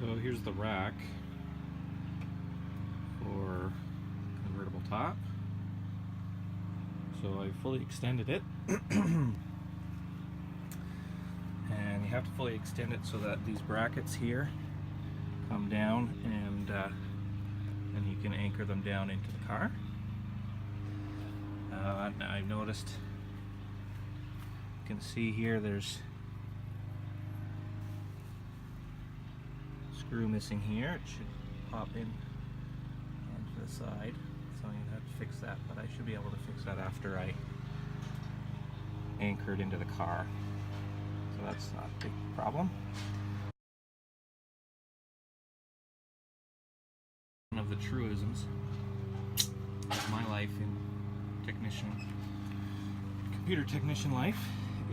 So here's the rack for convertible top. So I fully extended it. And you have to fully extend it so that these brackets here come down, and you can anchor them down into the car. I've noticed, you can see here there's a screw missing here. It should pop in onto the side, so I'm going to have to fix that, but I should be able to fix that after I anchor it into the car. So that's not a big problem. One of the truisms of my life in computer technician life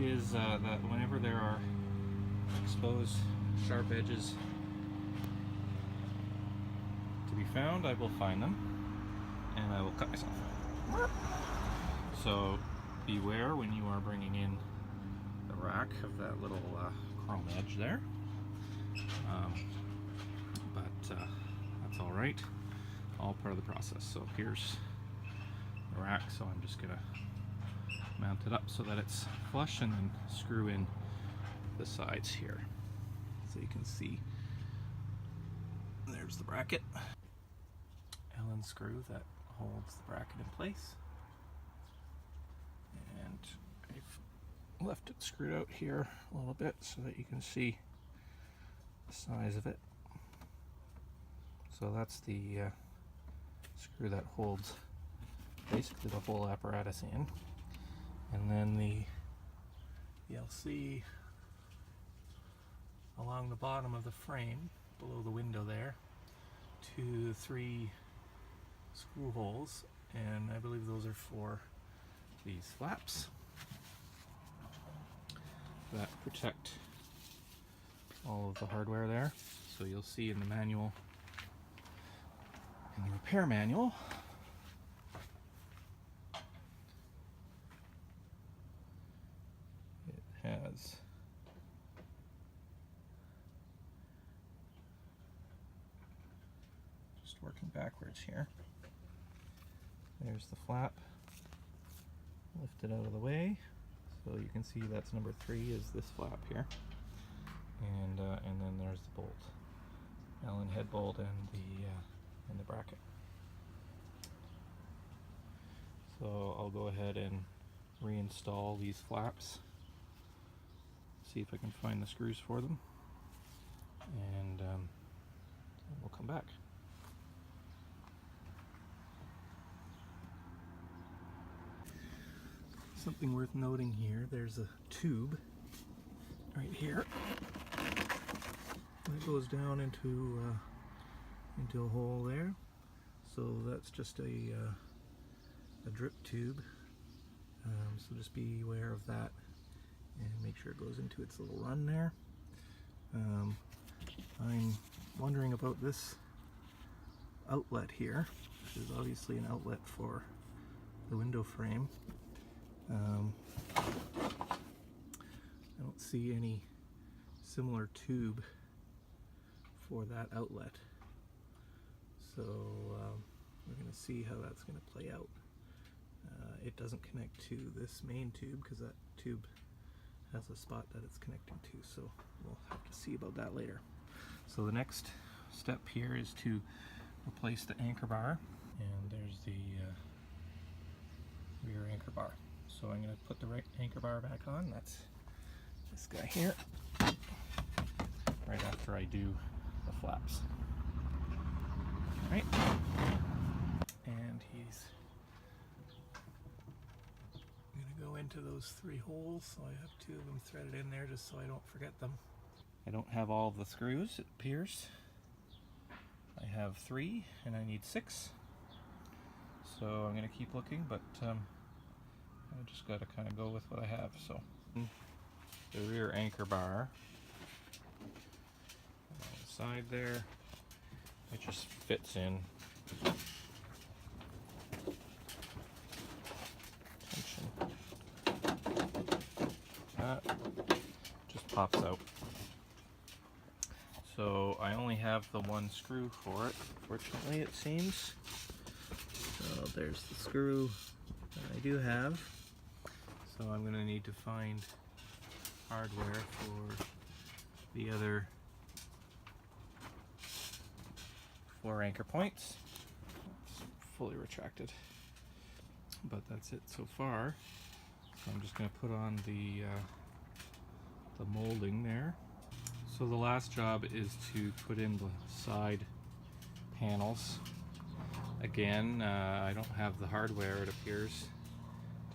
is that whenever there are exposed sharp edges to be found, I will find them and I will cut myself. So beware when you are bringing in the rack of that little chrome edge there, but that's all right, all part of the process. So here's the rack, so I'm just gonna mount it up so that it's flush and then screw in the sides here, so you can see there's the bracket, Allen screw that holds the bracket in place, and I've left it screwed out here a little bit so that you can see the size of it. So that's the screw that holds basically the whole apparatus in, and then you'll see along the bottom of the frame below the window there 2-3 screw holes, and I believe those are for these flaps that protect all of the hardware there. So you'll see in the manual, in the repair manual, it has just working backwards here. There's the flap lifted out of the way, so you can see that's number 3 is this flap here, and then there's the bolt, Allen head bolt, and the bracket. So I'll go ahead and reinstall these flaps, see if I can find the screws for them, and we'll come back. Something worth noting here, there's a tube right here that goes down into a hole there. So that's just a drip tube, so just be aware of that and make sure it goes into its little run there. I'm wondering about this outlet here, which is obviously an outlet for the window frame. I don't see any similar tube for that outlet, so we're going to see how that's going to play out. It doesn't connect to this main tube because that tube has a spot that it's connecting to, so we'll have to see about that later. So the next step here is to replace the anchor bar, and there's the rear anchor bar. So I'm going to put the right anchor bar back on. That's this guy here, right after I do the flaps. Alright, and he's going to go into those 3 holes, so I have 2 of them threaded in there just so I don't forget them. I don't have all of the screws, it appears. I have 3 and I need 6, so I'm going to keep looking, but I just got to kind of go with what I have. So the rear anchor bar on the side there, it just fits in. Tension. That just pops out. So I only have the one screw for it, fortunately it seems. So there's the screw that I do have. So I'm going to need to find hardware for the other 4 anchor points. It's fully retracted, but that's it so far. So I'm just going to put on the molding there. So the last job is to put in the side panels. Again, I don't have the hardware, it appears,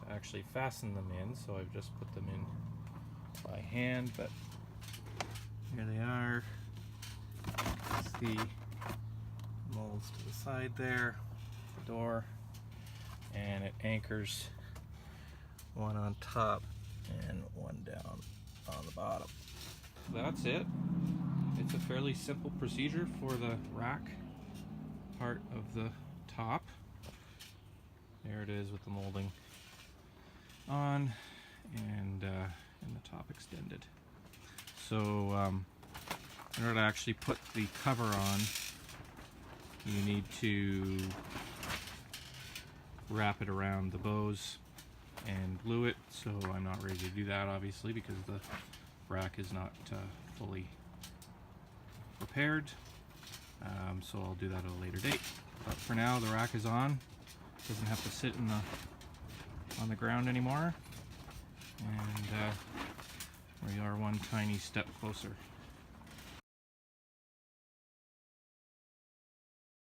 to actually fasten them in, so I've just put them in by hand, but here they are. It's the molds to the side there, the door, and it anchors one on top and one down on the bottom. That's it. It's a fairly simple procedure for the rack part of the top. There it is with the molding on and the top extended. So in order to actually put the cover on, you need to wrap it around the bows and glue it. So I'm not ready to do that, obviously, because the rack is not fully repaired. So I'll do that at a later date. But for now, the rack is on. Doesn't have to sit on the ground anymore. And we are one tiny step closer.